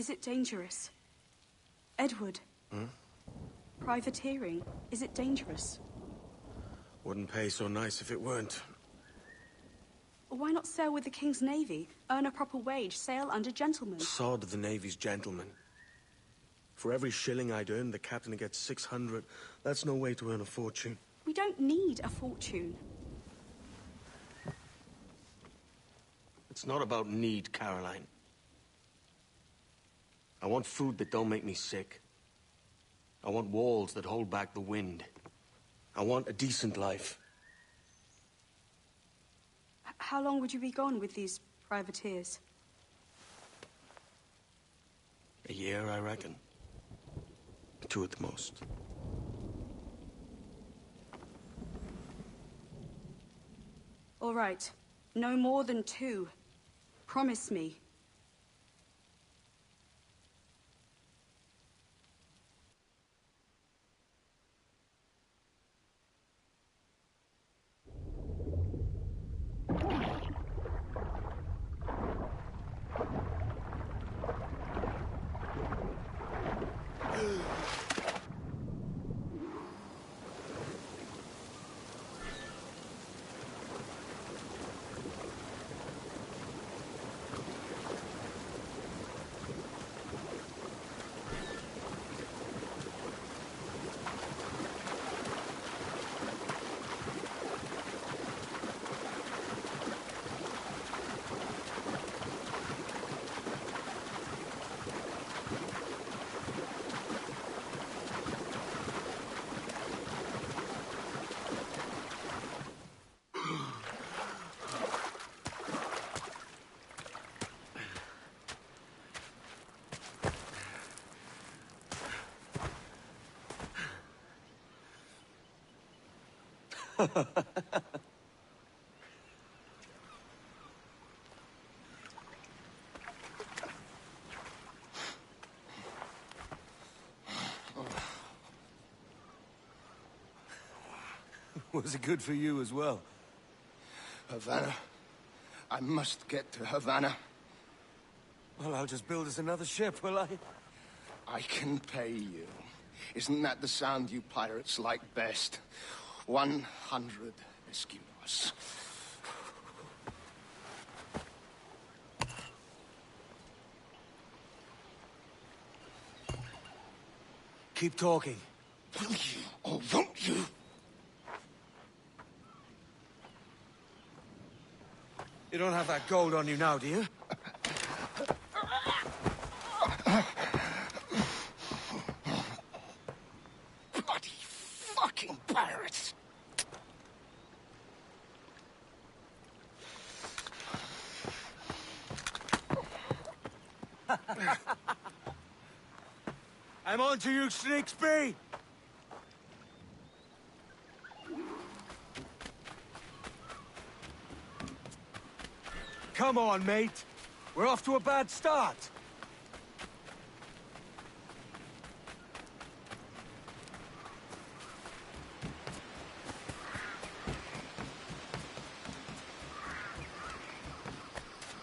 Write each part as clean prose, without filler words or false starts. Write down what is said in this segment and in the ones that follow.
Is it dangerous? Edward? Hmm? Privateering, is it dangerous? Wouldn't pay so nice if it weren't. Why not sail with the King's Navy? Earn a proper wage, sail under gentlemen. Sod the Navy's gentlemen. For every shilling I'd earn, the captain gets 600. That's no way to earn a fortune. We don't need a fortune. It's not about need, Caroline. I want food that don't make me sick. I want walls that hold back the wind. I want a decent life. How long would you be gone with these privateers? A year, I reckon. 2 at the most. All right. No more than 2. Promise me. Was it good for you as well? Havana. I must get to Havana. Well, I'll just build us another ship, will I? I can pay you. Isn't that the sound you pirates like best? 100 escudos. Keep talking. Will you or won't you? You don't have that gold on you now, do you? Bloody fucking pirates! I'm on to you, Snakesby! Come on, mate. We're off to a bad start.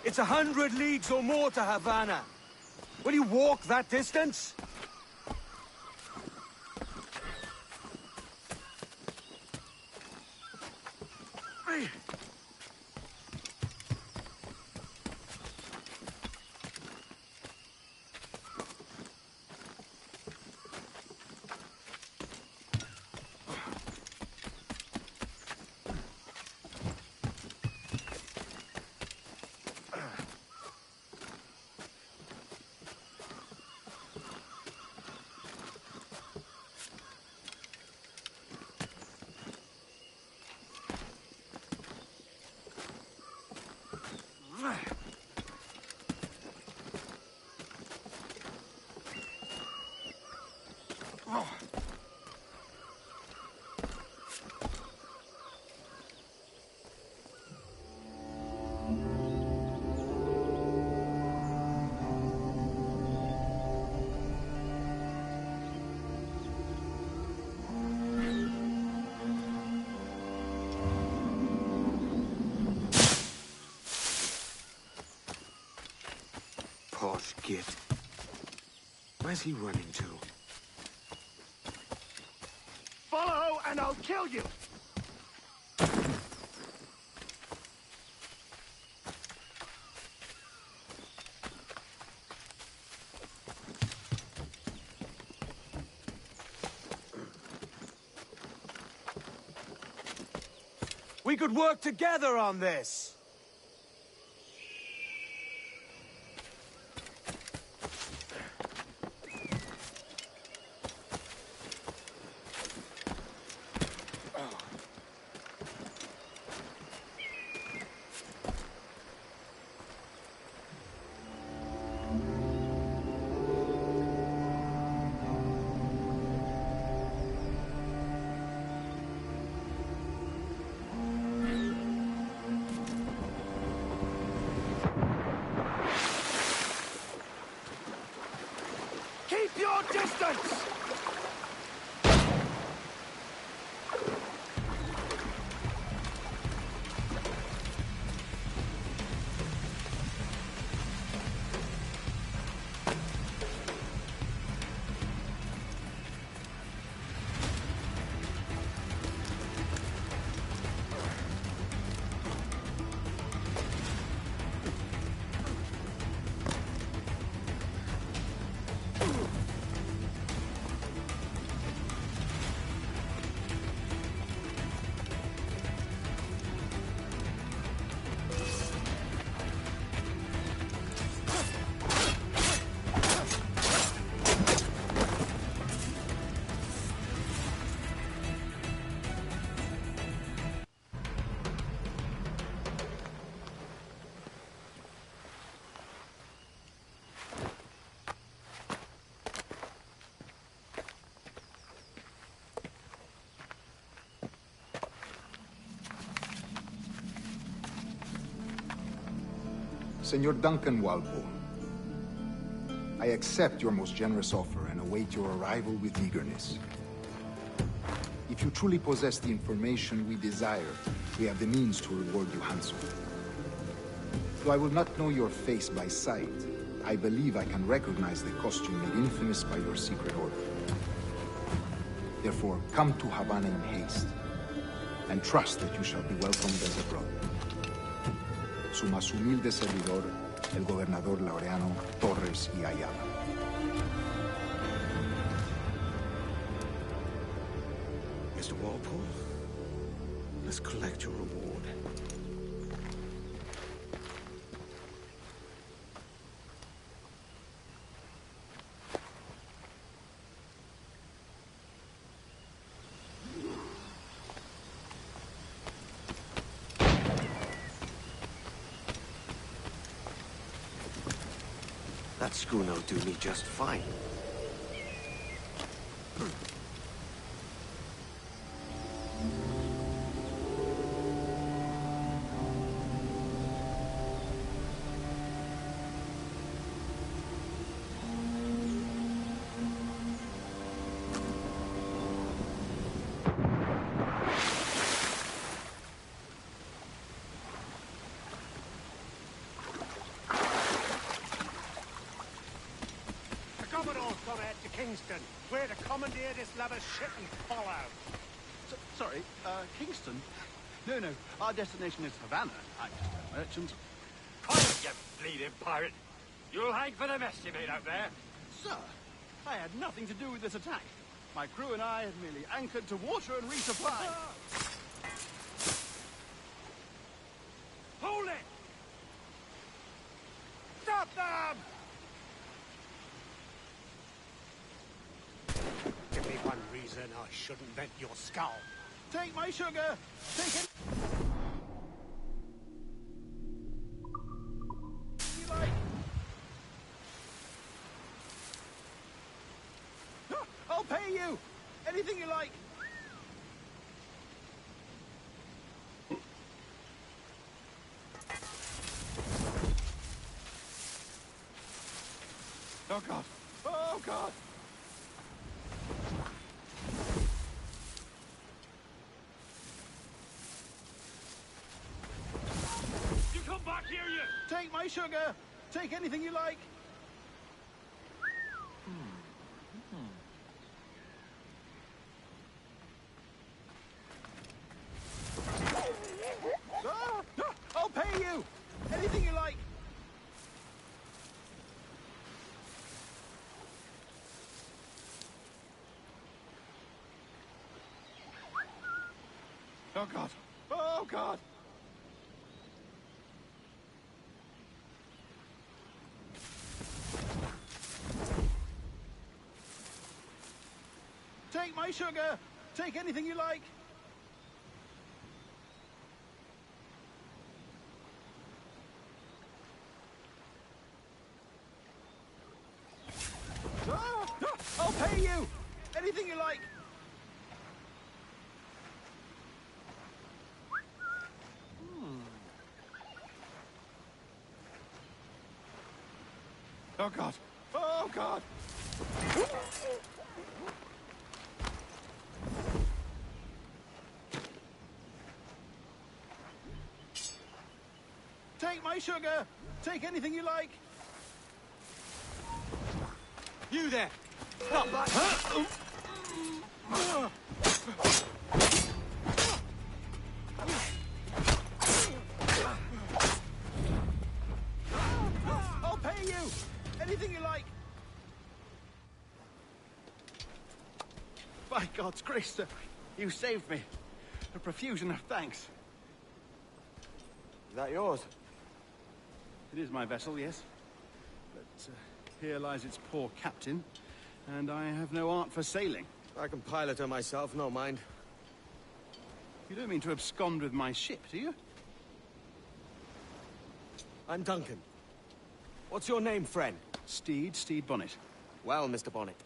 It's 100 leagues or more to Havana. Will you walk that distance? Posh git. Where's he running to? Follow, and I'll kill you! We could work together on this! Keep your distance! Senor Duncan Walpole, I accept your most generous offer and await your arrival with eagerness. If you truly possess the information we desire, we have the means to reward you handsomely. Though I will not know your face by sight, I believe I can recognize the costume made infamous by your secret order. Therefore, come to Havana in haste, and trust that you shall be welcomed as a brother. Su más humilde servidor, el gobernador Laureano Torres y Ayala. Mr. Walpole, let's collect your reward. That schooner'll do me just fine. Kingston. We're to commandeer this lavish ship and follow. Sorry, Kingston? No, our destination is Havana. I'm just a merchant. Quiet, you bleeding pirate! You'll hang for the mess you made out there. Sir, I had nothing to do with this attack. My crew and I had merely anchored to water and resupply. Hold it! Stop them! Give me one reason I shouldn't vent your skull. Take my sugar! Take it! You like? I'll pay you! Anything you like! Oh, God! Oh, God! You come back here, you! Take my sugar! Take anything you like! Oh, God. Oh, God. Take my sugar. Take anything you like. I'll pay you. Anything you like. Oh, God. Oh, God. Take my sugar. Take anything you like. You there! Stop that! I'll pay you. Anything you like. By God's grace, sir, you saved me. A profusion of thanks. Is that yours? It is my vessel, yes. But here lies its poor captain, and I have no art for sailing. I can pilot her myself, no mind. You don't mean to abscond with my ship, do you? I'm Duncan. What's your name, friend? Steed Bonnet. Well, Mr. Bonnet,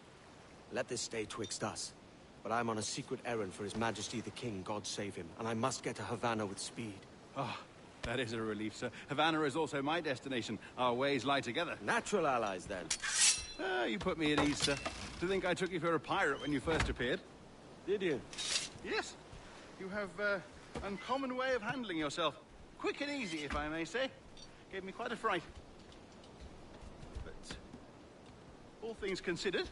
let this stay twixt us. But I'm on a secret errand for His Majesty the King, God save him, and I must get to Havana with speed. Oh, that is a relief, sir. Havana is also my destination. Our ways lie together. Natural allies, then. You put me at ease, sir. To think I took you for a pirate when you first appeared. Did you? Yes. You have an uncommon way of handling yourself. Quick and easy, if I may say. Gave me quite a fright. But all things considered,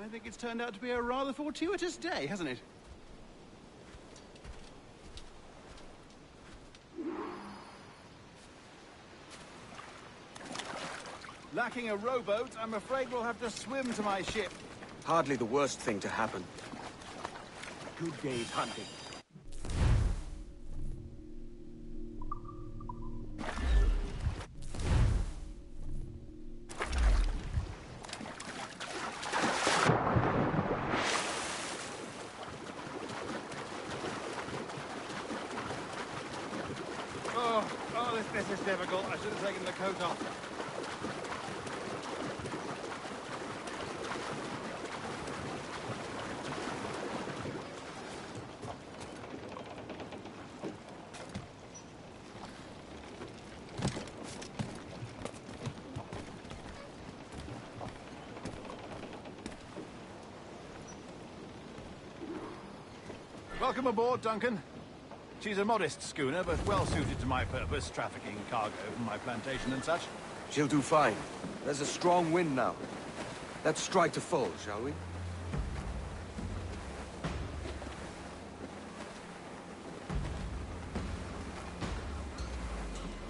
I think it's turned out to be a rather fortuitous day, hasn't it? Lacking a rowboat, I'm afraid we'll have to swim to my ship. Hardly the worst thing to happen. Good day's hunting. This is difficult. I should have taken the coat off. Welcome aboard, Duncan. She's a modest schooner, but well-suited to my purpose, trafficking cargo from my plantation and such. She'll do fine. There's a strong wind now. Let's strike to full, shall we?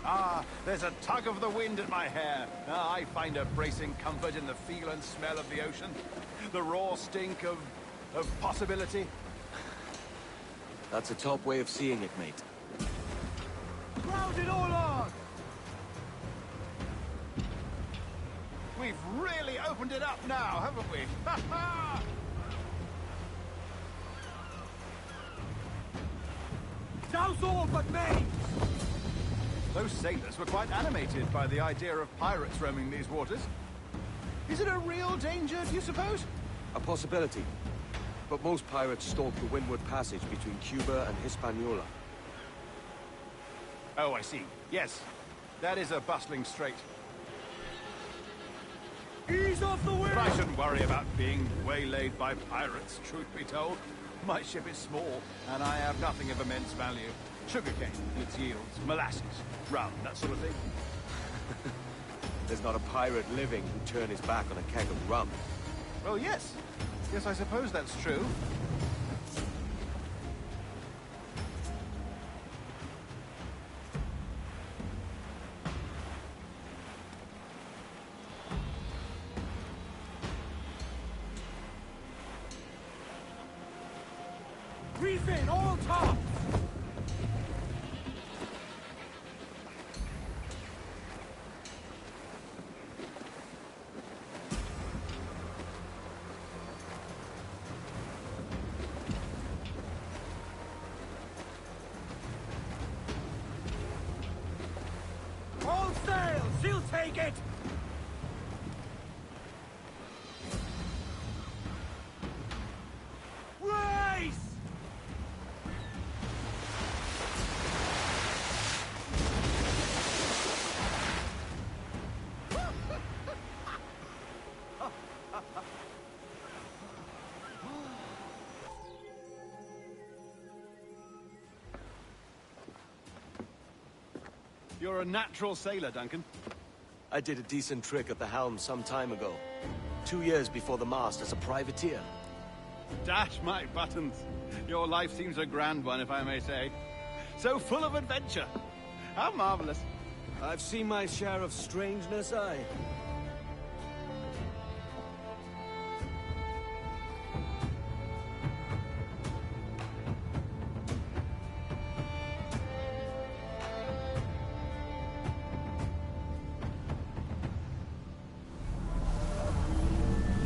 Ah, there's a tug of the wind at my hair. I find a bracing comfort in the feel and smell of the ocean. The raw stink of possibility. That's a top way of seeing it, mate. Crowd it all on! We've really opened it up now, haven't we? Ha ha! Douse all but me! Those sailors were quite animated by the idea of pirates roaming these waters. Is it a real danger, do you suppose? A possibility. But most pirates stalk the windward passage between Cuba and Hispaniola. Oh, I see. Yes. That is a bustling strait. Ease off the wind! But I shouldn't worry about being waylaid by pirates, truth be told. My ship is small, and I have nothing of immense value. Sugarcane, its yields, molasses, rum, that sort of thing. There's not a pirate living who'd turn his back on a keg of rum. Well, yes. Yes, I suppose that's true. Reef in, all tops! take it! Race! You're a natural sailor, Duncan. I did a decent trick at the helm some time ago. 2 years before the mast as a privateer. Dash my buttons. Your life seems a grand one, if I may say. So full of adventure. How marvelous. I've seen my share of strangeness, aye.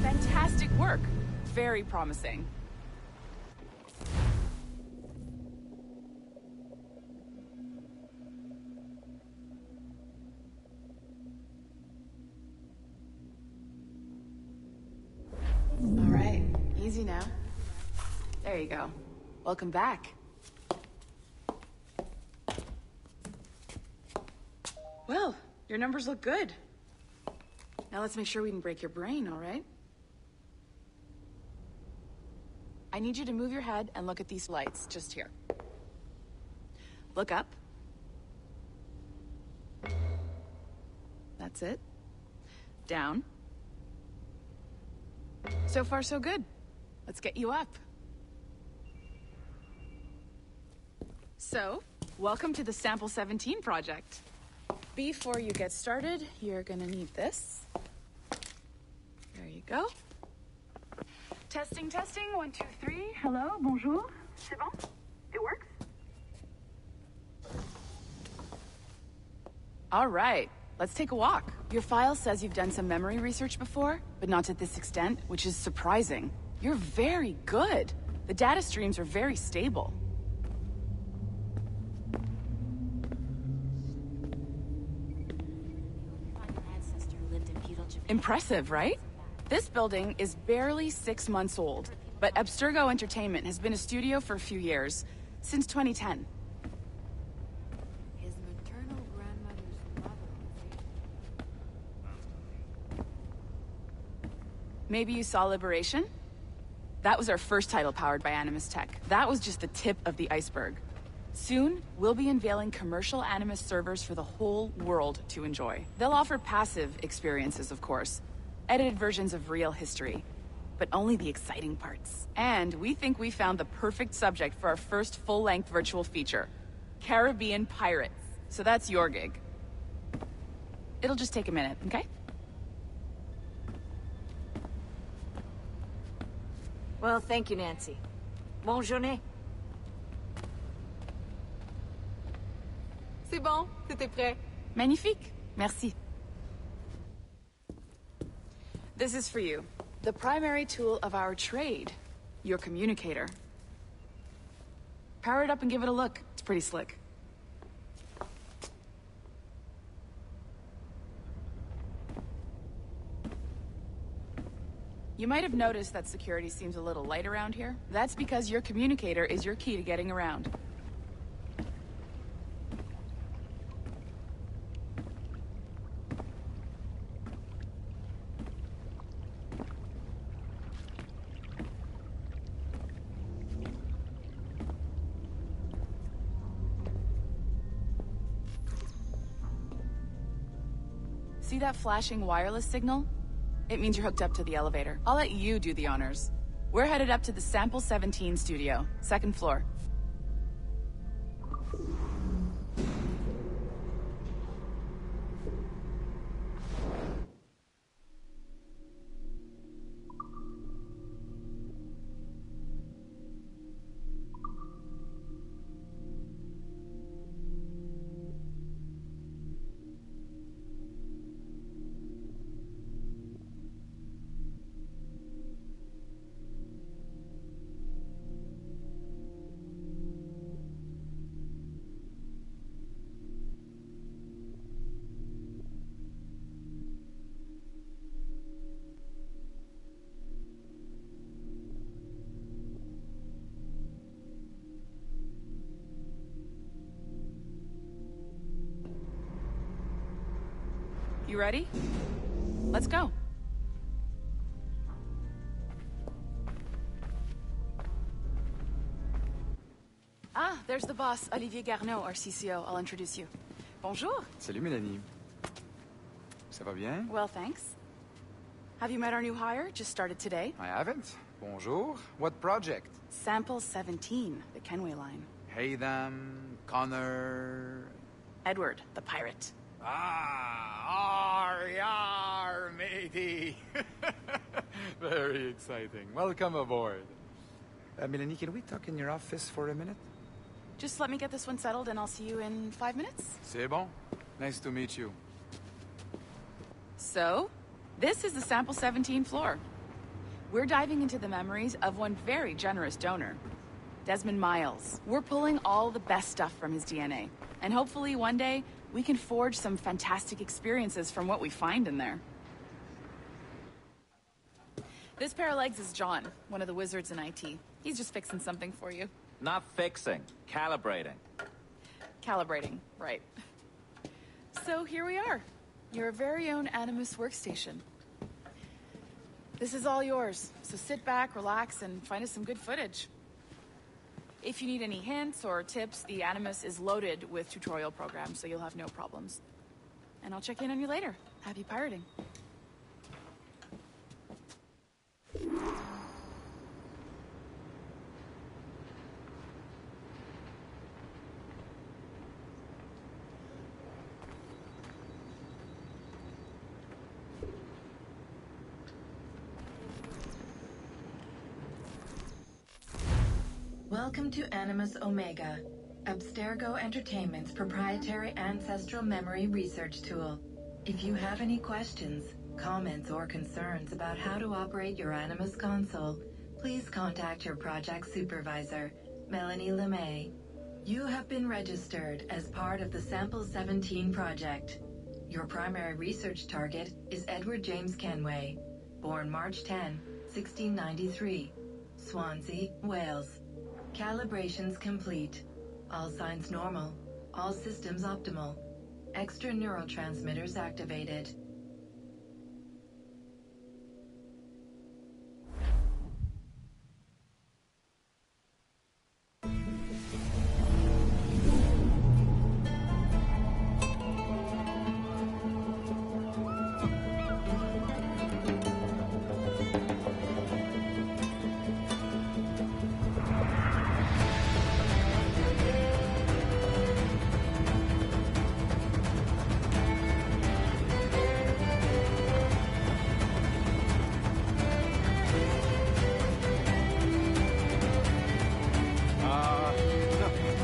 Fantastic work. Very promising. All right, easy now. There you go. Welcome back. Well, your numbers look good. Now let's make sure we can break your brain, all right? I need you to move your head and look at these lights, just here. Look up. That's it. Down. So far, so good. Let's get you up. So, welcome to the Sample 17 project. Before you get started, you're gonna need this. There you go. Testing, testing, 1, 2, 3. Hello, bonjour. C'est bon? It works? All right, let's take a walk. Your file says you've done some memory research before, but not to this extent, which is surprising. You're very good. The data streams are very stable. Impressive, right? This building is barely 6 months old, but Abstergo Entertainment has been a studio for a few years, since 2010. His maternal grandmother's mother. Maybe you saw Liberation? That was our first title powered by Animus Tech. That was just the tip of the iceberg. Soon, we'll be unveiling commercial Animus servers for the whole world to enjoy. They'll offer passive experiences, of course. Edited versions of real history. But only the exciting parts. And we think we found the perfect subject for our first full-length virtual feature. Caribbean pirates. So that's your gig. It'll just take a minute, okay? Well, thank you, Nancy. Bonne journée. C'est bon, c'était prêt. Magnifique. Merci. This is for you. The primary tool of our trade. Your communicator. Power it up and give it a look. It's pretty slick. You might have noticed that security seems a little light around here. That's because your communicator is your key to getting around. See that flashing wireless signal? It means you're hooked up to the elevator. I'll let you do the honors. We're headed up to the Sample 17 studio, 2nd floor. You ready? Let's go. Ah, there's the boss, Olivier Garneau, our CCO. I'll introduce you. Bonjour. Salut, Mélanie. Ça va bien? Well, thanks. Have you met our new hire? Just started today. I haven't. Bonjour. What project? Sample 17, the Kenway line. Haytham, Connor... Edward, the pirate. Ah, yar, matey. Very exciting. Welcome aboard. Mélanie, can we talk in your office for a minute? Just let me get this one settled and I'll see you in 5 minutes. C'est bon. Nice to meet you. So, this is the Sample 17 floor. We're diving into the memories of one very generous donor, Desmond Miles. We're pulling all the best stuff from his DNA. And hopefully one day, we can forge some fantastic experiences from what we find in there. This pair of legs is John, one of the wizards in IT. He's just fixing something for you. Not fixing, calibrating. Calibrating, right. So here we are, your very own Animus workstation. This is all yours, so sit back, relax, and find us some good footage. If you need any hints or tips, the Animus is loaded with tutorial programs, so you'll have no problems. And I'll check in on you later. Happy pirating. Welcome to Animus Omega, Abstergo Entertainment's proprietary ancestral memory research tool. If you have any questions, comments, or concerns about how to operate your Animus console, please contact your project supervisor, Melanie LeMay. You have been registered as part of the Sample 17 project. Your primary research target is Edward James Kenway, born March 10, 1693, Swansea, Wales. Calibrations complete. All signs normal. All systems optimal. Extra neurotransmitters activated.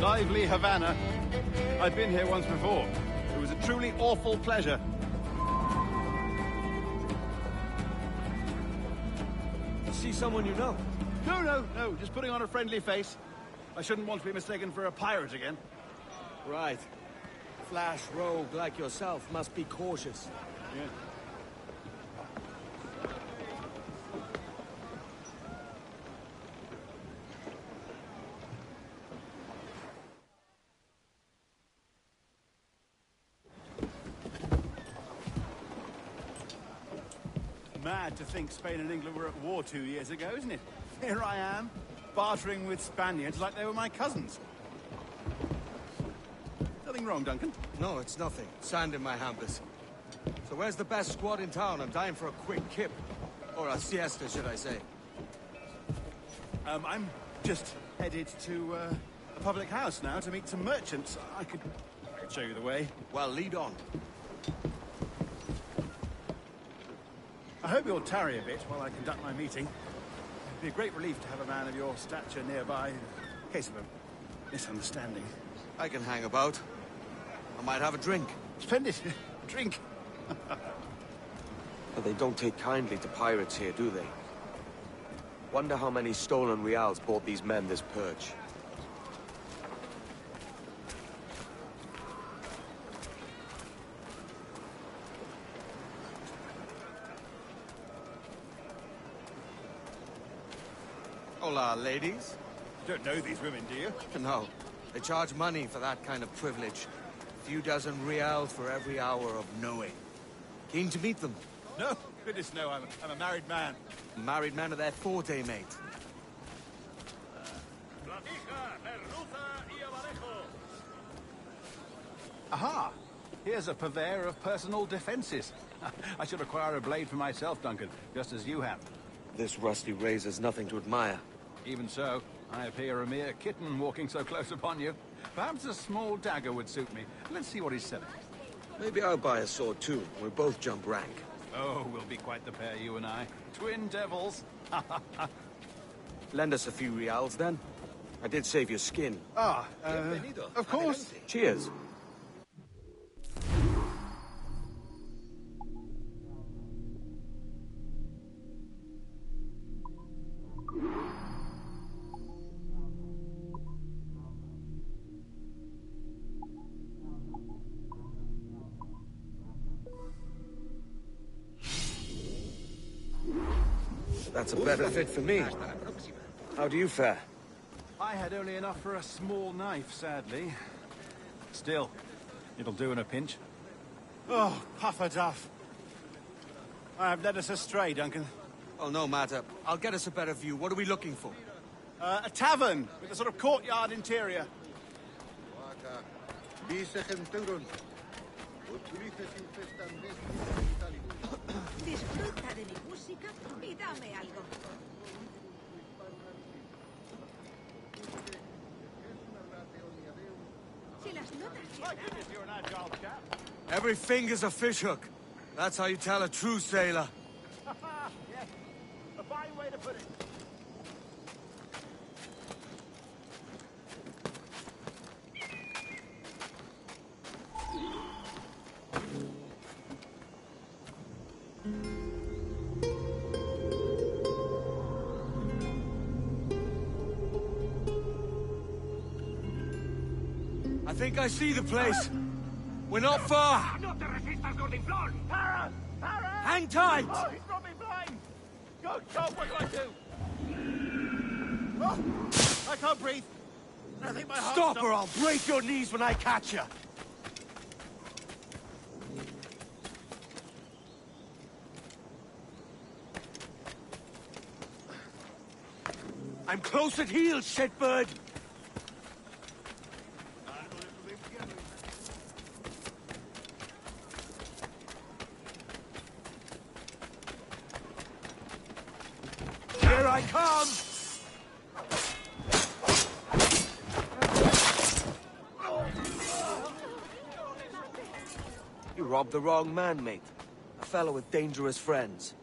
Lively Havana. I've been here once before. It was a truly awful pleasure. See someone you know? No. Just putting on a friendly face. I shouldn't want to be mistaken for a pirate again. Right. Flash rogue like yourself must be cautious. Yeah. Mad to think Spain and England were at war 2 years ago, isn't it? Here I am, bartering with Spaniards like they were my cousins. Nothing wrong, Duncan? No, it's nothing. Sand in my hampers. So where's the best squad in town? I'm dying for a quick kip. Or a siesta, should I say. I'm just headed to a public house now to meet some merchants. I could show you the way. Well, lead on. I hope you'll tarry a bit while I conduct my meeting. It'd be a great relief to have a man of your stature nearby in case of a misunderstanding. I can hang about. I might have a drink. Splendid. Drink. But they don't take kindly to pirates here, do they? Wonder how many stolen reals bought these men this purge. Hola, ladies. You don't know these women, do you? No. They charge money for that kind of privilege. A few dozen reals for every hour of knowing. Keen to meet them? No, goodness no, I'm a married man. Married man of their forte, mate. Aha! Here's a purveyor of personal defenses. I should acquire a blade for myself, Duncan, just as you have. This rusty razor's nothing to admire. Even so, I appear a mere kitten walking so close upon you. Perhaps a small dagger would suit me. Let's see what he's selling. Maybe I'll buy a sword too. We'll both jump rank. Oh, we'll be quite the pair, you and I. Twin devils. Lend us a few reals, then. I did save your skin. Of course. Cheers. That's a better fit for me. How do you fare? I had only enough for a small knife, sadly. Still, it'll do in a pinch. Oh, puffer duff. I have led us astray, Duncan. Oh, no matter. I'll get us a better view. What are we looking for? A tavern with a sort of courtyard interior. Disfruta de mi música y dame algo. Si las notas Every finger's a fishhook. That's how you tell a true sailor. Yes, a fine way to put it. I think I see the place. We're not far. No te resistas, Gordinflón! Para! Para! Hang tight! Oh, he's brought me blind! Go, what do I do? Oh, I can't breathe. I think my heart Stop or I'll break your knees when I catch you. I'm close at heel, shitbird! Here I come! You robbed the wrong man, mate. A fellow with dangerous friends.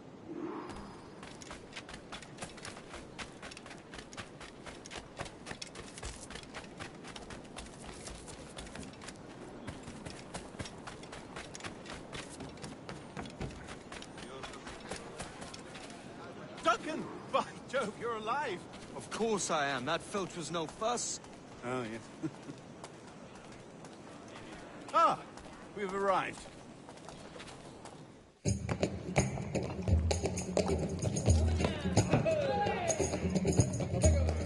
Duncan! By Jove, you're alive! Of course I am. That filch was no fuss. Oh, yes. Ah! We've arrived.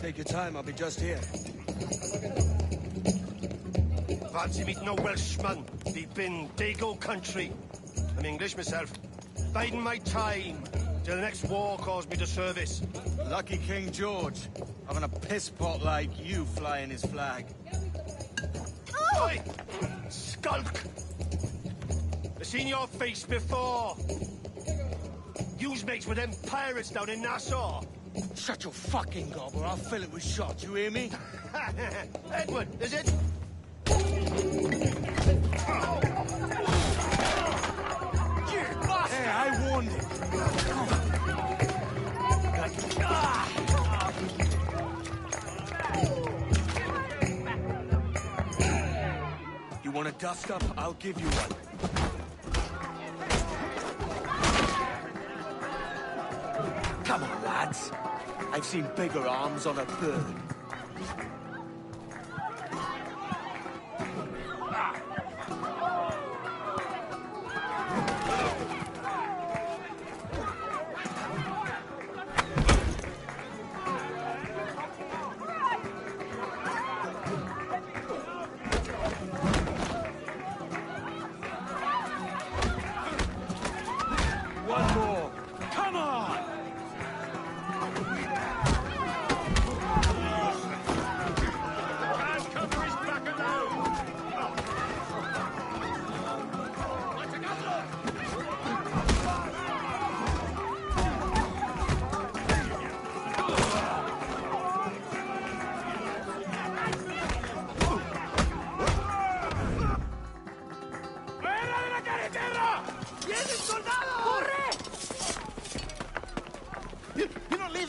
Take your time, I'll be just here. Fancy meeting a Welshman deep in Dago country. I'm English myself. Biding my time till the next war calls me to service. Lucky King George, having a piss pot like you flying his flag. Oi! Skulk! I've seen your face before. You's mates with them pirates down in Nassau. Shut your fucking gob or I'll fill it with shot, you hear me? Edward, is it? Hey, I warned him. You want a dust-up? I'll give you one. Come on, lads. I've seen bigger arms on a bird.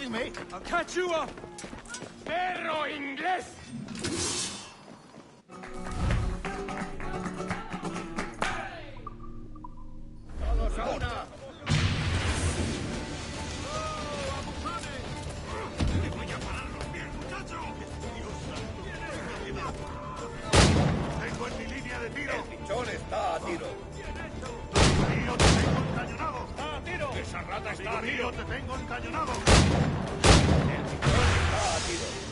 leaving me? I'll catch you up! ¡Perro inglés! ¡Todos a una! ¡Tengo en mi línea de tiro! El pichón está a tiro. ¡Tío, te tengo encañonado! ¡Está a tiro! ¡Esa rata está a tiro! ¡Te tengo encañonado! El pichón está a tiro.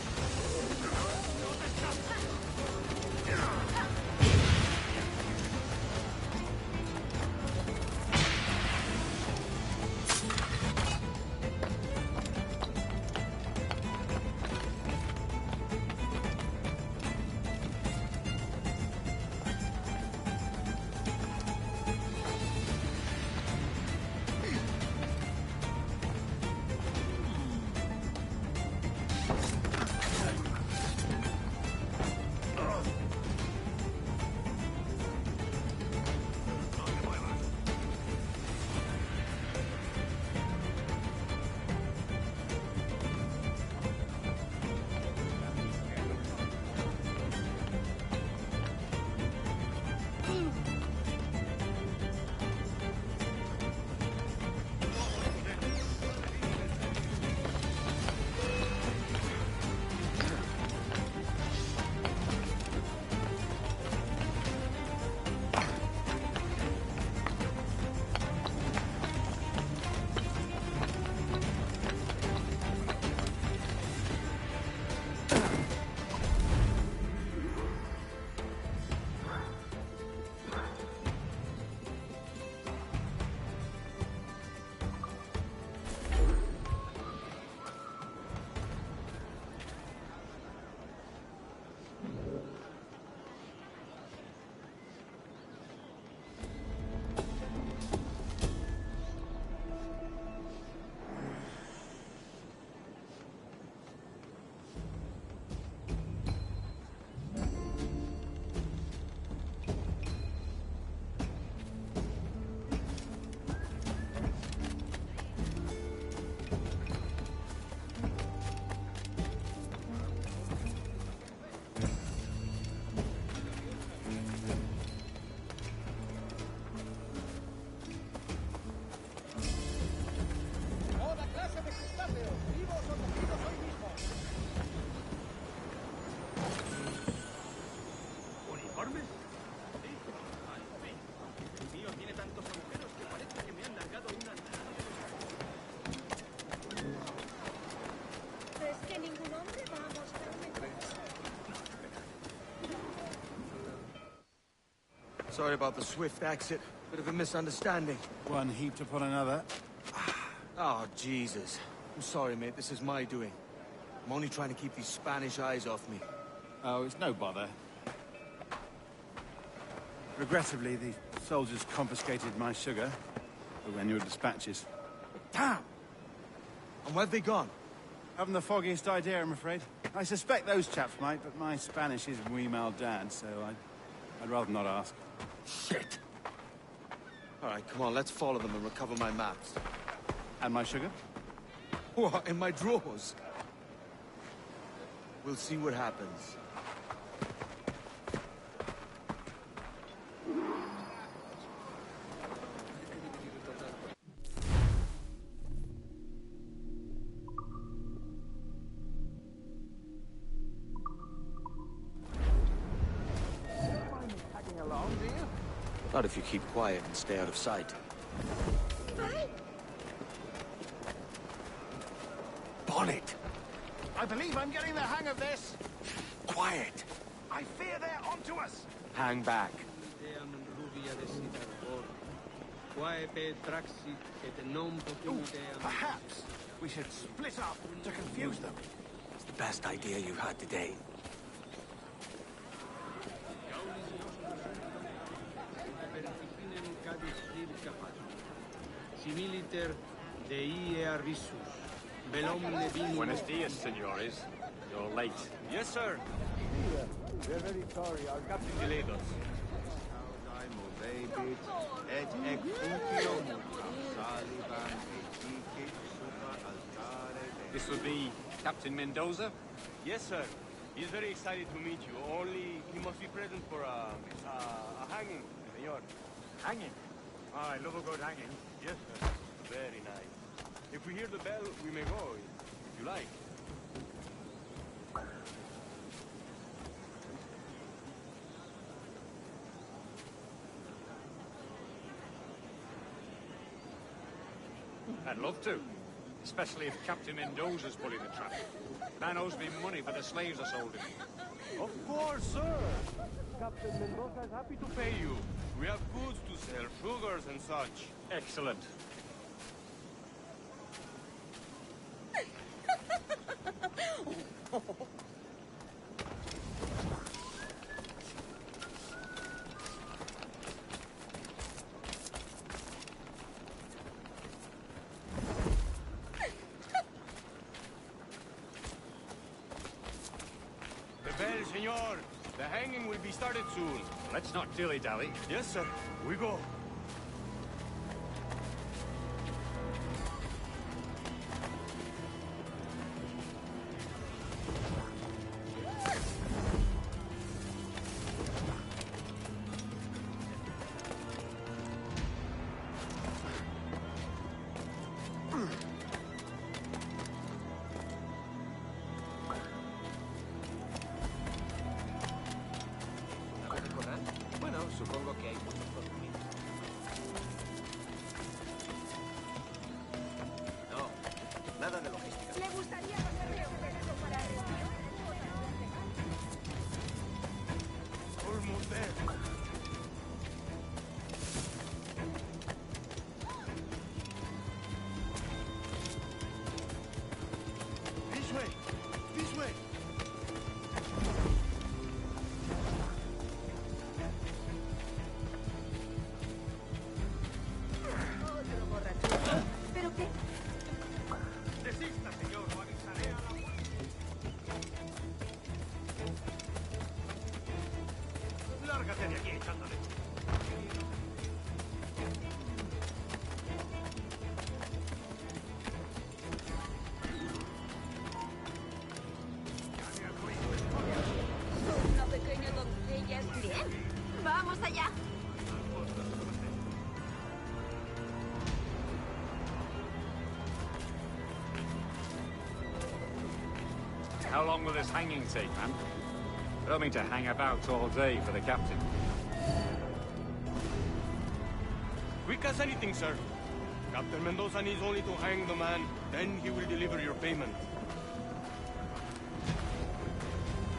Sorry about the swift exit. Bit of a misunderstanding. One heaped upon another. Oh, Jesus. I'm sorry, mate. This is my doing. I'm only trying to keep these Spanish eyes off me. Oh, it's no bother. Regrettably, the soldiers confiscated my sugar for annual dispatches. Damn! And where've they gone? Haven't the foggiest idea, I'm afraid. I suspect those chaps might, but my Spanish is muy mal dad, so I'd rather not ask. Shit! All right, come on, let's follow them and recover my maps. And my sugar? What, in my drawers? We'll see what happens. Not if you keep quiet and stay out of sight. Bonnet! I believe I'm getting the hang of this. Quiet! I fear they're onto us. Hang back. Ooh, perhaps we should split up to confuse them. It's the best idea you've had today. Buenos dias, senores. You're late. Yes, sir. We're very sorry. Our captain delayed us. This would be Captain Mendoza? Yes, sir. He's very excited to meet you. Only he must be present for a hanging, senor. Hanging? Oh, I love a good hanging. Yes, sir. Very nice. If we hear the bell, we may go, if you like. I'd love to. Especially if Captain Mendoza's pulling the trap. Man owes me money for the slaves I sold him. Of course, sir. Captain Mendoza is happy to pay you. We have goods to sell, sugars and such. Excellent. Senor, the hanging will be started soon. Let's not dilly-dally. Yes, sir. We go. Supongo que hay muchos consumidores. No, nada de logística. ¿Le gustaría hacerle un beso para respirar? Almost there. This way! This way! Lárgate de aquí, echándole. Una pequeña doncella es bien. Vamos allá. How long will this hanging take, man? I don't mean to hang about all day for the captain. Quick as anything, sir. Captain Mendoza needs only to hang the man, then he will deliver your payment.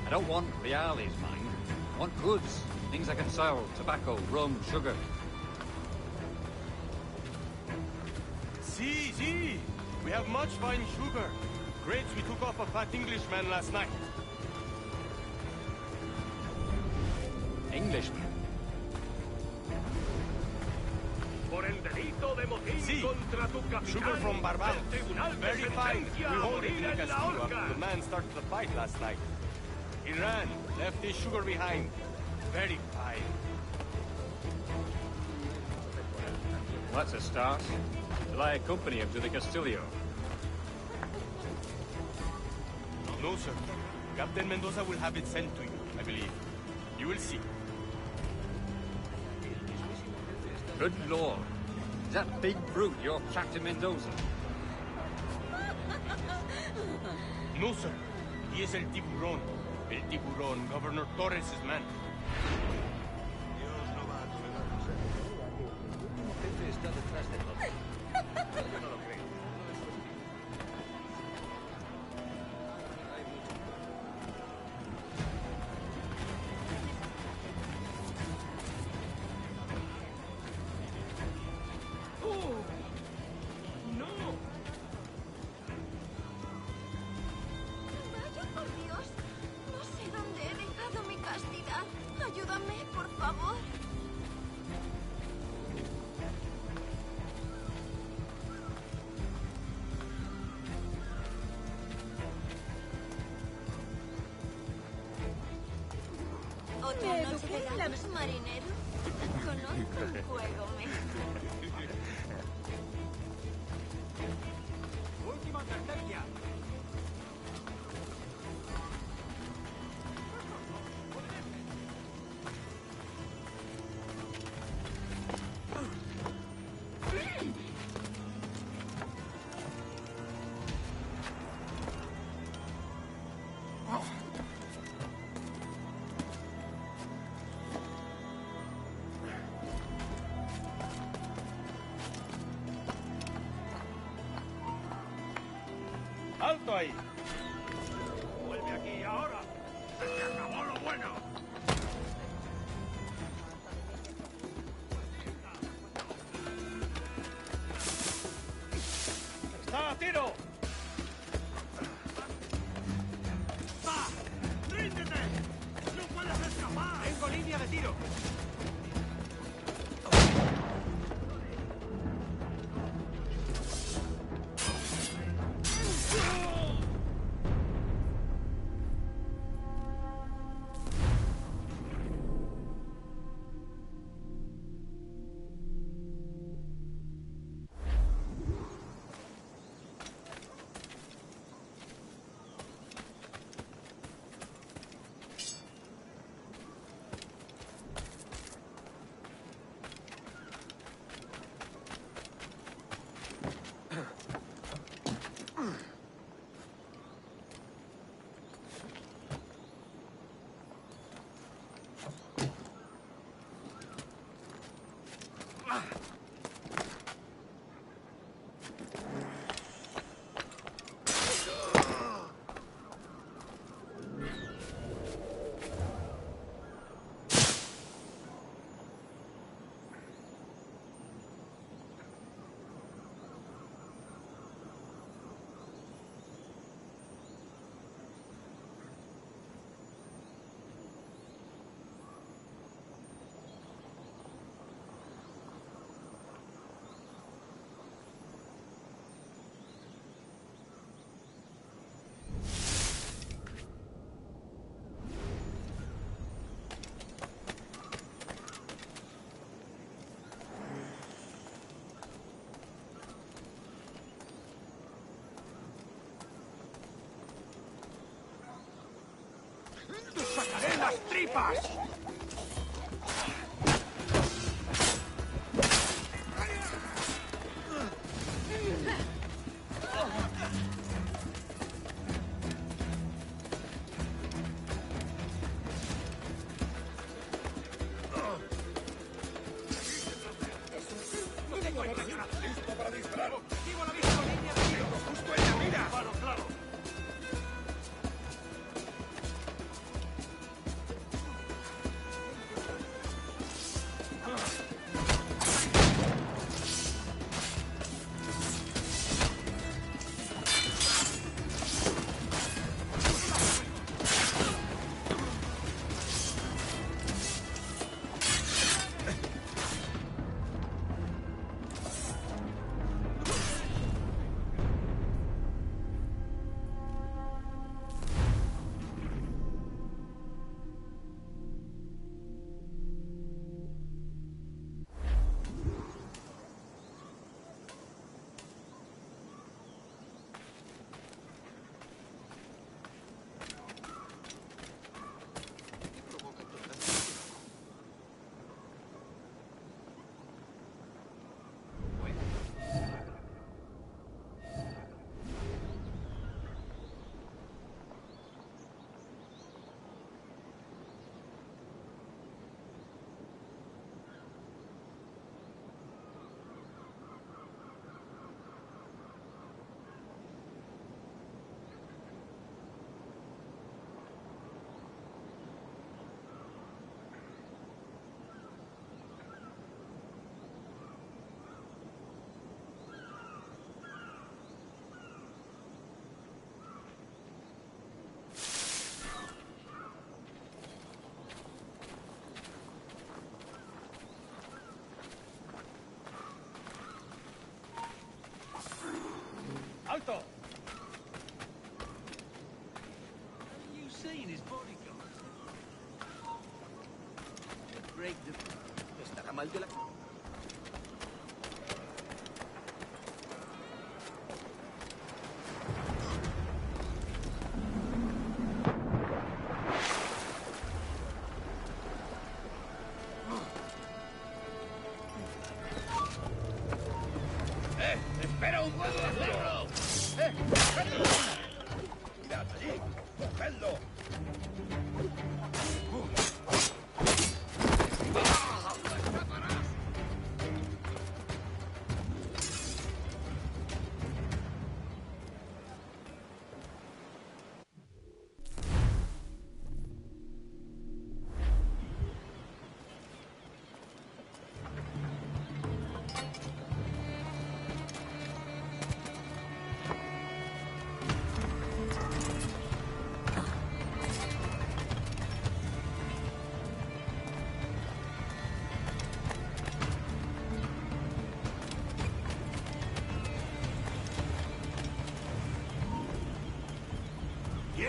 I don't want reales, mind. I want goods. Things I can sell. Tobacco, rum, sugar. See. We have much fine sugar. Grapes we took off a fat Englishman last night. Englishman? Por el delito de motín contra tu capitán. Sugar from Barbados. El tribunal Very te fine. sentencia We a hold it morir in en la Castillo horca. after the man started the fight last night. He ran, left his sugar behind. Very fine. Well, that's a start. Will I accompany him to the Castillo? No, sir. Captain Mendoza will have it sent to you, I believe. You will see. Good Lord. Is that big brute your Captain Mendoza? No, sir. He is El Tiburón. El Tiburón, Governor Torres' man. Dios no va a tolerar un secreto. El último jefe está detrás de todo. Yo no lo creo. Vaya por Dios. No sé dónde he dejado mi castidad. Ayúdame, por favor. ¿Otra noche de ganas, marinero? Conozco el juego mejor. Última advertencia. ¡Alto ahí! Vuelve aquí ahora. Se acabó lo bueno. ¡Está a tiro! ¡Va! ¡Ríndete! ¡No puedes escapar! Tengo línea de tiro. ¡Sacaré las tripas! No tengo el cañonazo. Listo para disparar. Objetivo a la vista. Línea de tiro. Justo en la mira. Claro, claro. ¡Alto! Have you seen his bodyguard? Break the... Estará mal de la...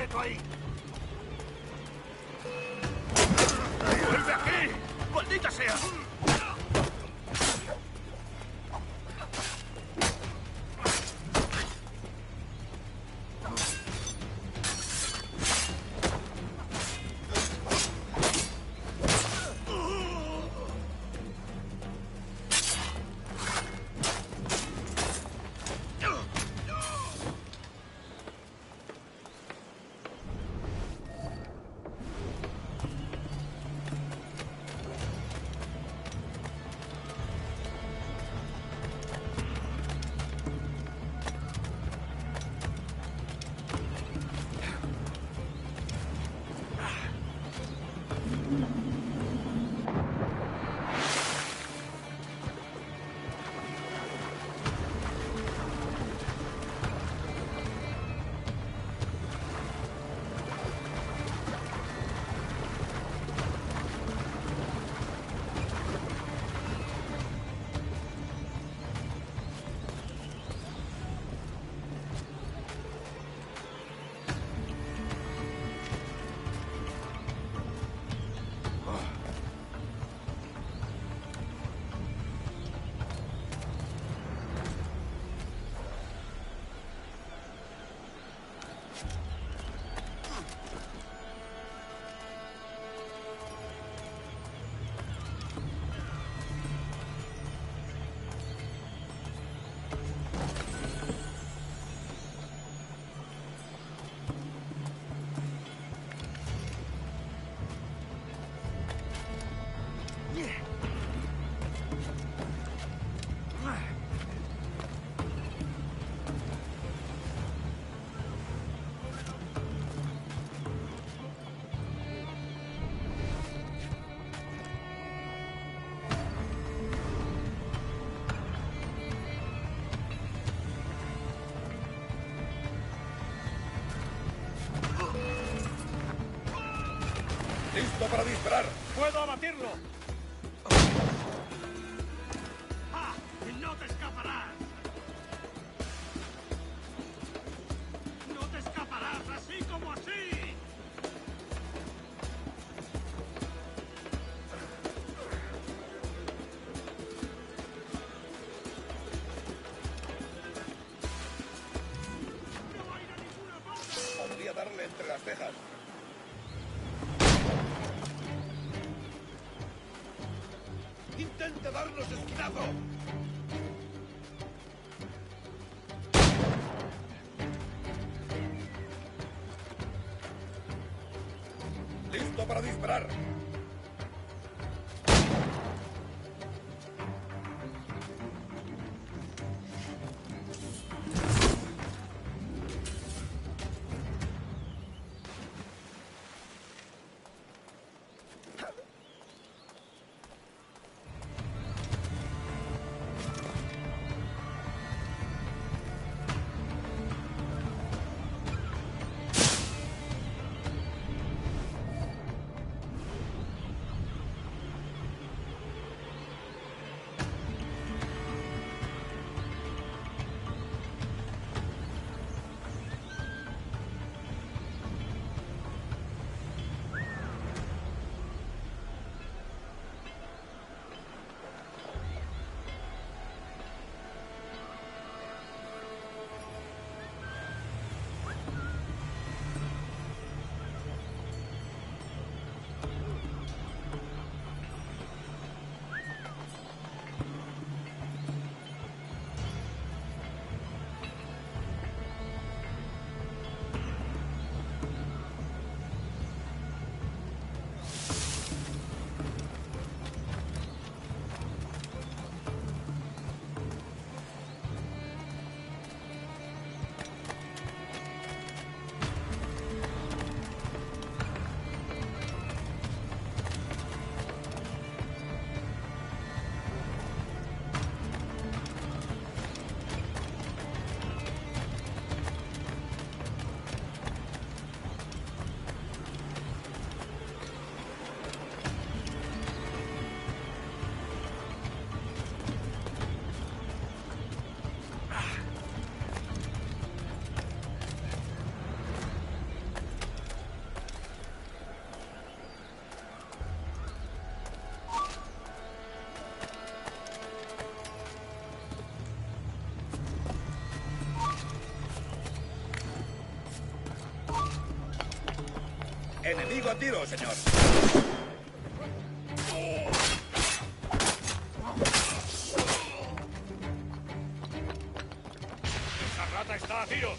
¡Quieto ahí! ¡Vuelve aquí! ¡Maldita sea! ¡Listo para disparar! ¡Puedo abatirlo! ¡Ah! ¡No te escaparás! ¡No te escaparás así como así! ¡No va a ir a ninguna parte! Podría darle entre las cejas. ¡Intente darnos esquinazo! ¡Listo para disparar! oigo a tiro, señor. ¡Esa rata está a tiros!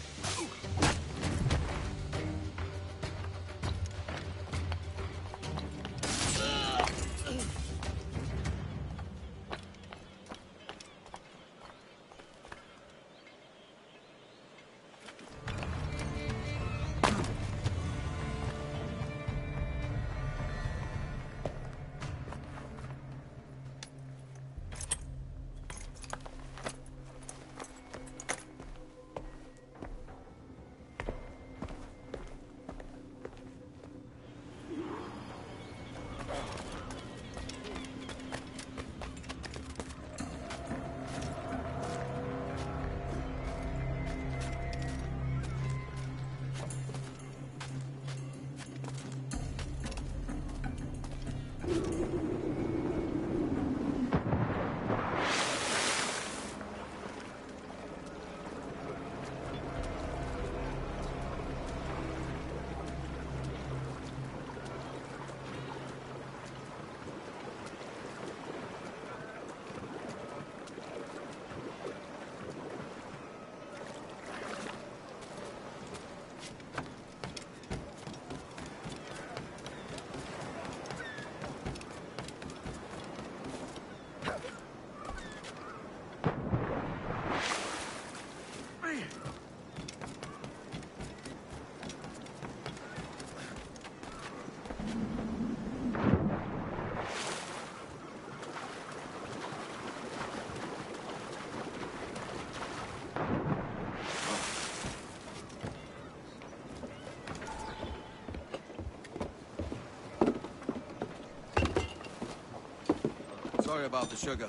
Sorry about the sugar.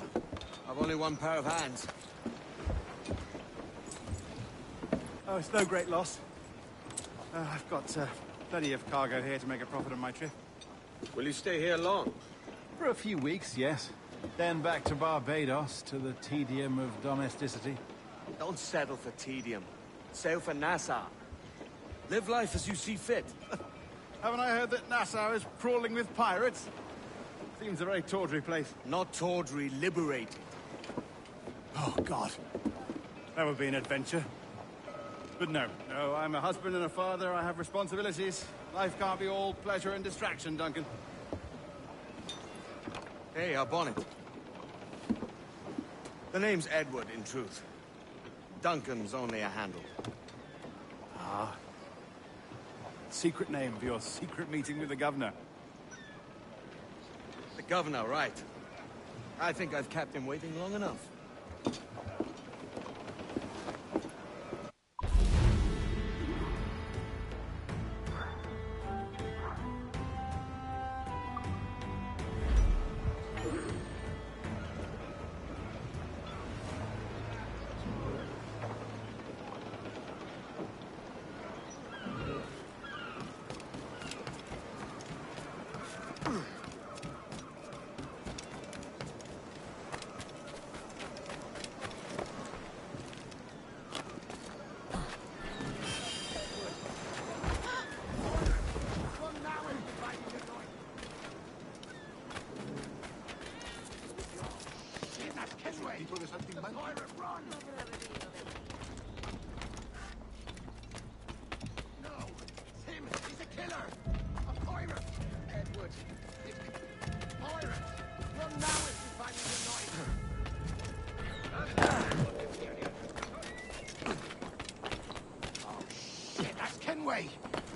I've only one pair of hands. Oh, it's no great loss. I've got plenty of cargo here to make a profit on my trip. Will you stay here long? For a few weeks, yes. Then back to Barbados, to the tedium of domesticity. Don't settle for tedium. Sail for Nassau. Live life as you see fit. Haven't I heard that Nassau is crawling with pirates? Seems a very tawdry place. Not tawdry, liberated. Oh, God. That would be an adventure. But no, I'm a husband and a father. I have responsibilities. Life can't be all pleasure and distraction, Duncan. Hey, our bonnet. The name's Edward, in truth. Duncan's only a handle. Ah. Secret name for your secret meeting with the governor. The governor, right. I think I've kept him waiting long enough.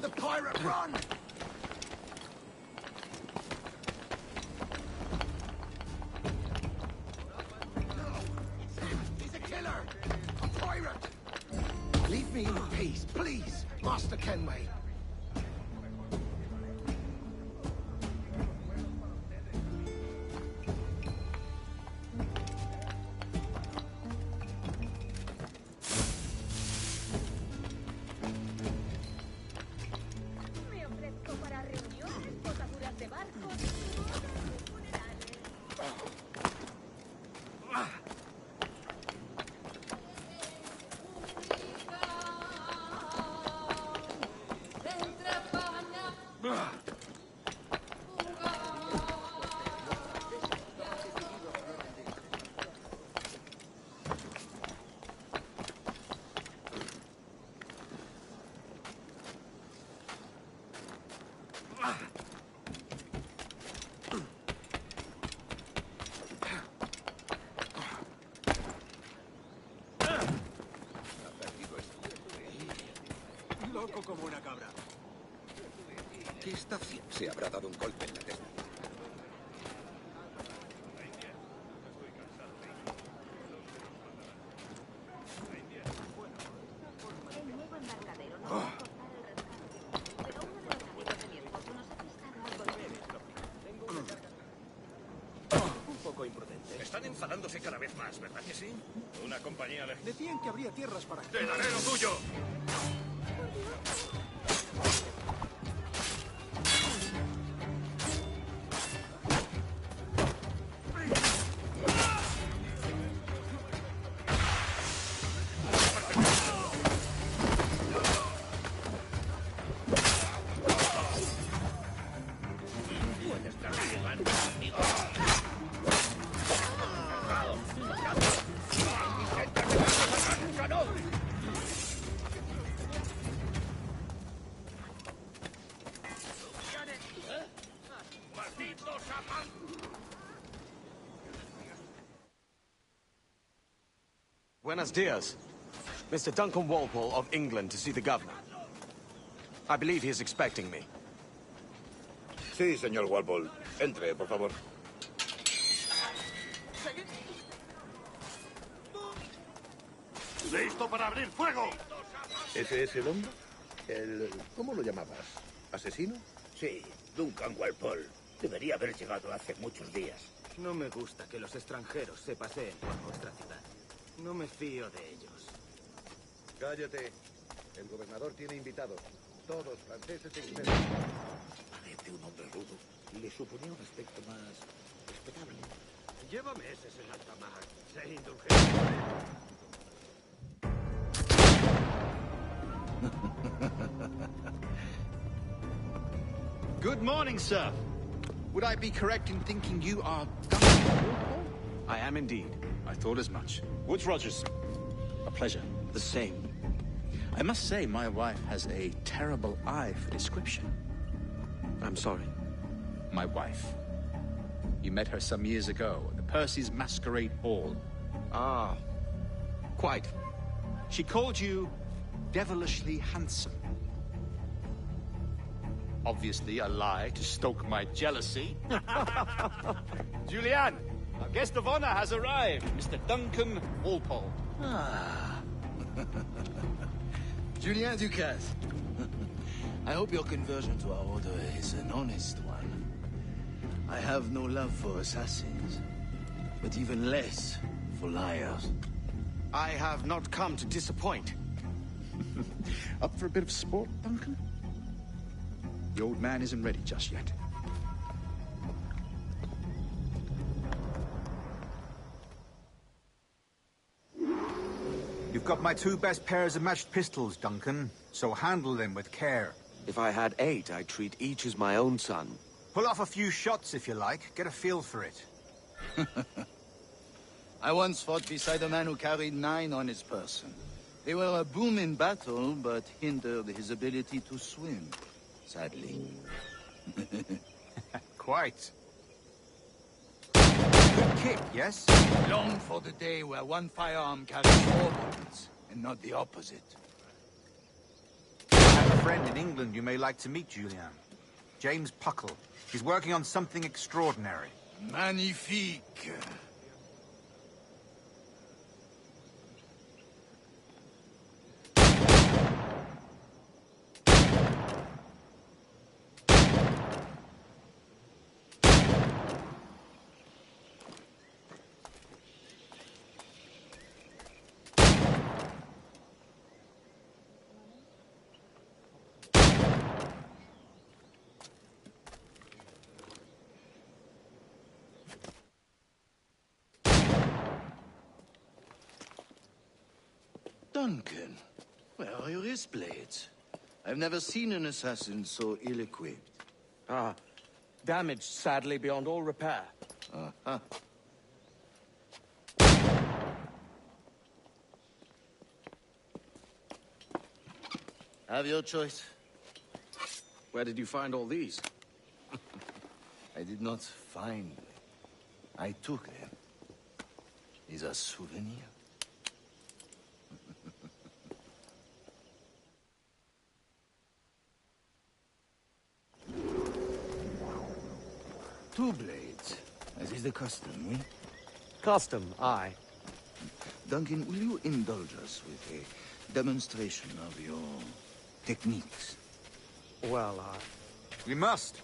The pirate, run! No, he's a killer! A pirate! Leave me in peace, please, Master Kenway. reputación. Se habrá dado un golpe en la testa. Un poco imprudente. Están enfadándose cada vez más, ¿verdad que sí? Una compañía de... Decían que habría tierras para... ¡Te daré lo tuyo! Buenos dias. Mr. Duncan Walpole of England to see the governor. I believe he is expecting me. Sí, señor Walpole. Entre, por favor. ¡Listo para abrir fuego! ¿Ese es el hombre? ¿Cómo lo llamabas? ¿Asesino? Sí, Duncan Walpole. Debería haber llegado hace muchos días. No me gusta que los extranjeros se paseen por nuestra ciudad. No me fío de ellos. Cállate. El gobernador tiene invitados. Todos franceses e ingleses. Parece un hombre rudo. Le suponía un aspecto más respetable. Llévame ese en alta mar. Sé indulgente. Good morning, sir. Would I be correct in thinking you are Duncan Walpole? I am indeed. I thought as much. Woods Rogers. A pleasure. The same. I must say, my wife has a terrible eye for description. I'm sorry. My wife. You met her some years ago at the Percy's Masquerade Ball. Ah, quite. She called you devilishly handsome. Obviously a lie to stoke my jealousy. Julianne, our guest of honor has arrived, Mr. Duncan Walpole. Ah. Julien Ducasse. I hope your conversion to our order is an honest one. I have no love for assassins, but even less for liars. I have not come to disappoint. Up for a bit of sport, Duncan? The old man isn't ready just yet. You've got my 2 best pairs of matched pistols, Duncan, so handle them with care. If I had 8, I'd treat each as my own son. Pull off a few shots if you like. Get a feel for it. I once fought beside a man who carried 9 on his person. They were a boom in battle, but hindered his ability to swim, sadly. Quite. Good kick, yes? Long for the day where one firearm carries 4 bullets, and not the opposite. I have a friend in England you may like to meet, Julian. James Puckle. He's working on something extraordinary. Magnifique. Duncan, where are your wrist blades? I've never seen an assassin so ill-equipped. Ah, damaged sadly beyond all repair. Uh-huh. Have your choice. Where did you find all these? I did not find them. I took them. These are souvenirs. two blades, as is the custom, oui? Custom, aye. Duncan, will you indulge us with a demonstration of your techniques? Well, We must.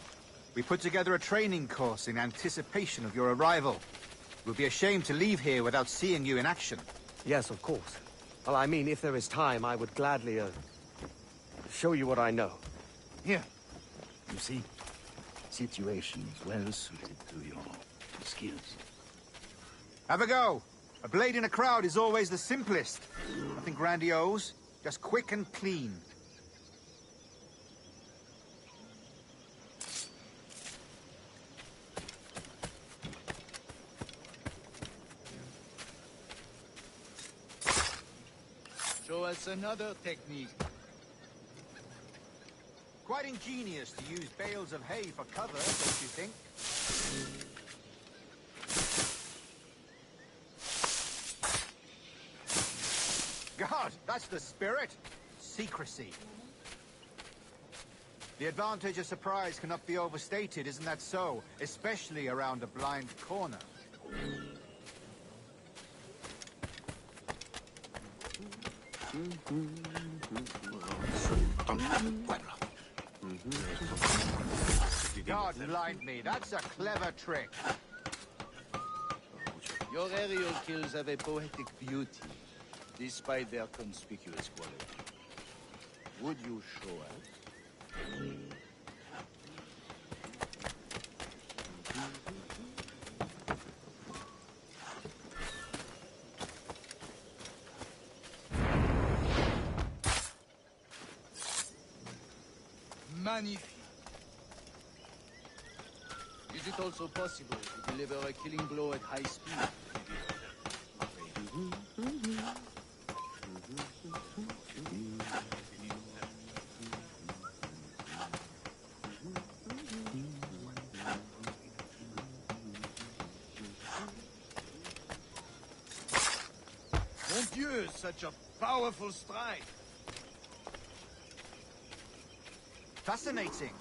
We put together a training course in anticipation of your arrival. It would be a shame to leave here without seeing you in action. Yes, of course. Well, I mean, if there is time, I would gladly, show you what I know. Here. You see, situation is well suited to your skills. Have a go. A blade in a crowd is always the simplest. Nothing grandiose, just quick and clean. Show us another technique. Quite ingenious to use bales of hay for cover, don't you think? God, that's the spirit. Secrecy. The advantage of surprise cannot be overstated, isn't that so? Especially around a blind corner. God blind me, that's a clever trick. Your aerial kills have a poetic beauty, despite their conspicuous quality. Would you show us? Magnifique. Is it also possible to deliver a killing blow at high speed? Mon Dieu, such a powerful strike! Fascinating.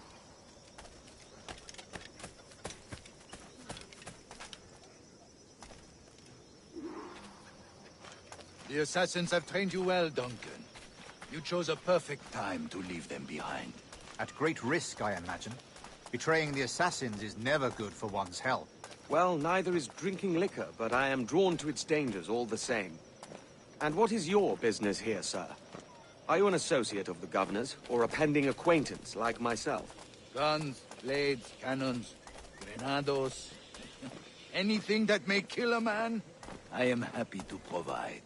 The assassins have trained you well, Duncan. You chose a perfect time to leave them behind. At great risk, I imagine. Betraying the assassins is never good for one's health. Well, neither is drinking liquor, but I am drawn to its dangers all the same. And what is your business here, sir? Are you an associate of the governor's, or a pending acquaintance like myself? Guns, blades, cannons, grenados. Anything that may kill a man, I am happy to provide.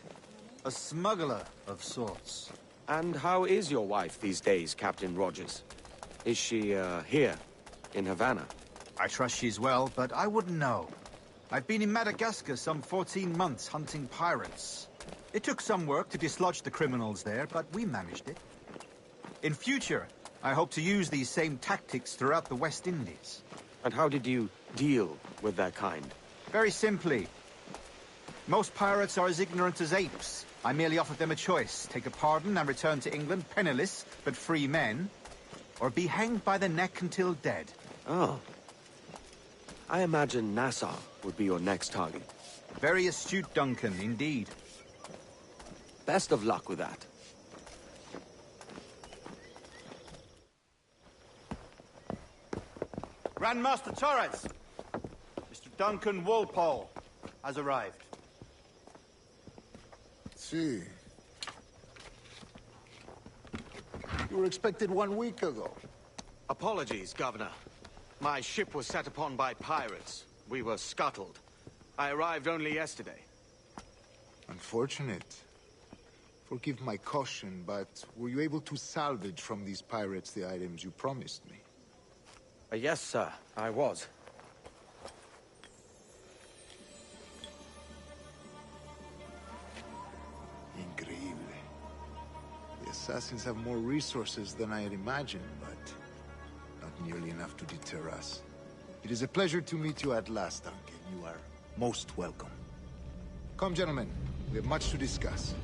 A smuggler of sorts. And how is your wife these days, Captain Rogers? Is she, here, in Havana? I trust she's well, but I wouldn't know. I've been in Madagascar some 14 months hunting pirates. It took some work to dislodge the criminals there, but we managed it. In future, I hope to use these same tactics throughout the West Indies. And how did you deal with that kind? Very simply. Most pirates are as ignorant as apes. I merely offered them a choice. Take a pardon and return to England penniless, but free men. Or be hanged by the neck until dead. Oh. I imagine Nassau would be your next target. Very astute, Duncan, indeed. Best of luck with that. Grandmaster Torres! Mr. Duncan Walpole has arrived. See. You were expected 1 week ago. Apologies, Governor. My ship was set upon by pirates. We were scuttled. I arrived only yesterday. Unfortunate. Forgive my caution, but were you able to salvage from these pirates the items you promised me? Yes, sir, I was. Increíble. The assassins have more resources than I had imagined, but not nearly enough to deter us. It is a pleasure to meet you at last, Duncan. You are most welcome. Come, gentlemen. We have much to discuss.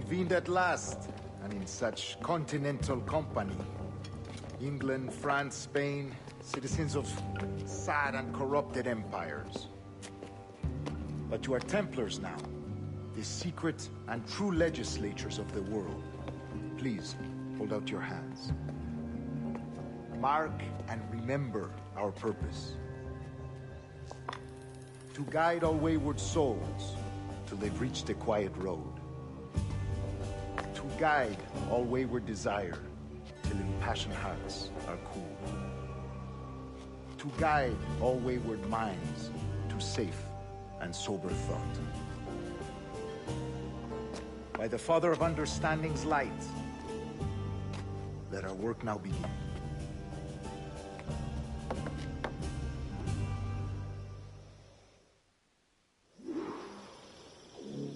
Convened at last, and in such continental company. England, France, Spain, citizens of sad and corrupted empires. But you are Templars now, the secret and true legislatures of the world. Please, hold out your hands. Mark and remember our purpose. To guide all wayward souls till they've reached a quiet road. To guide all wayward desire till impassioned hearts are cool. To guide all wayward minds to safe and sober thought. By the Father of Understanding's light, let our work now begin.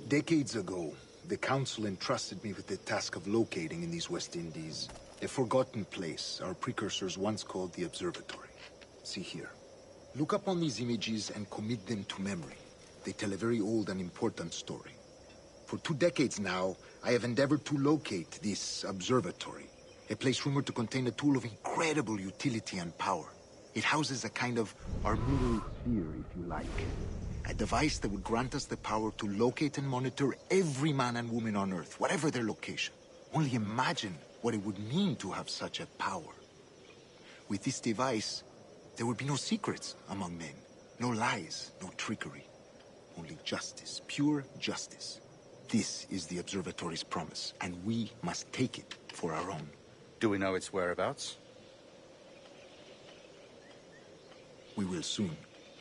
Decades ago, the Council entrusted me with the task of locating in these West Indies a forgotten place our precursors once called the Observatory. See here. Look upon these images and commit them to memory. They tell a very old and important story. For 2 decades now, I have endeavored to locate this observatory, a place rumored to contain a tool of incredible utility and power. It houses a kind of armillary sphere, if you like. A device that would grant us the power to locate and monitor every man and woman on Earth, whatever their location. Only imagine what it would mean to have such a power. With this device, there would be no secrets among men, no lies, no trickery. Only justice, pure justice. This is the Observatory's promise, and we must take it for our own. Do we know its whereabouts? We will soon.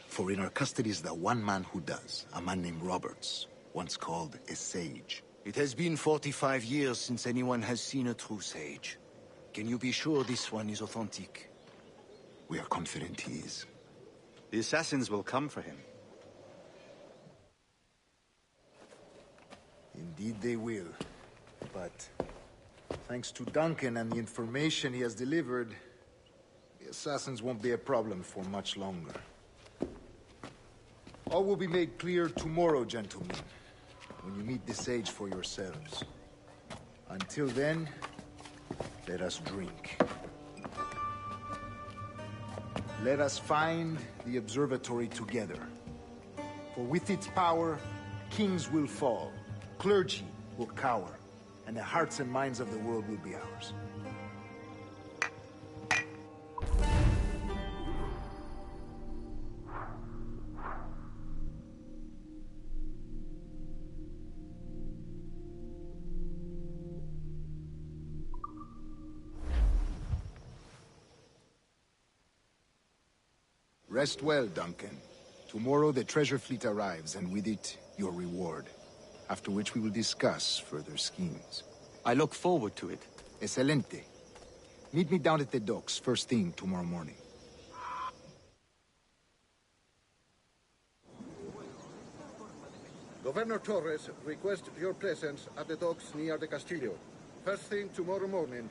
For in our custody is the one man who does, a man named Roberts, once called a sage. It has been 45 years since anyone has seen a true sage. Can you be sure this one is authentic? We are confident he is. The assassins will come for him. Indeed they will. But thanks to Duncan and the information he has delivered, the assassins won't be a problem for much longer. All will be made clear tomorrow, gentlemen, when you meet the sage for yourselves. Until then, let us drink. Let us find the observatory together. For with its power, kings will fall, clergy will cower, and the hearts and minds of the world will be ours. Rest well, Duncan. Tomorrow the treasure fleet arrives, and with it, your reward. After which we will discuss further schemes. I look forward to it. Excelente. Meet me down at the docks first thing tomorrow morning. Governor Torres requests your presence at the docks near the Castillo. First thing tomorrow morning,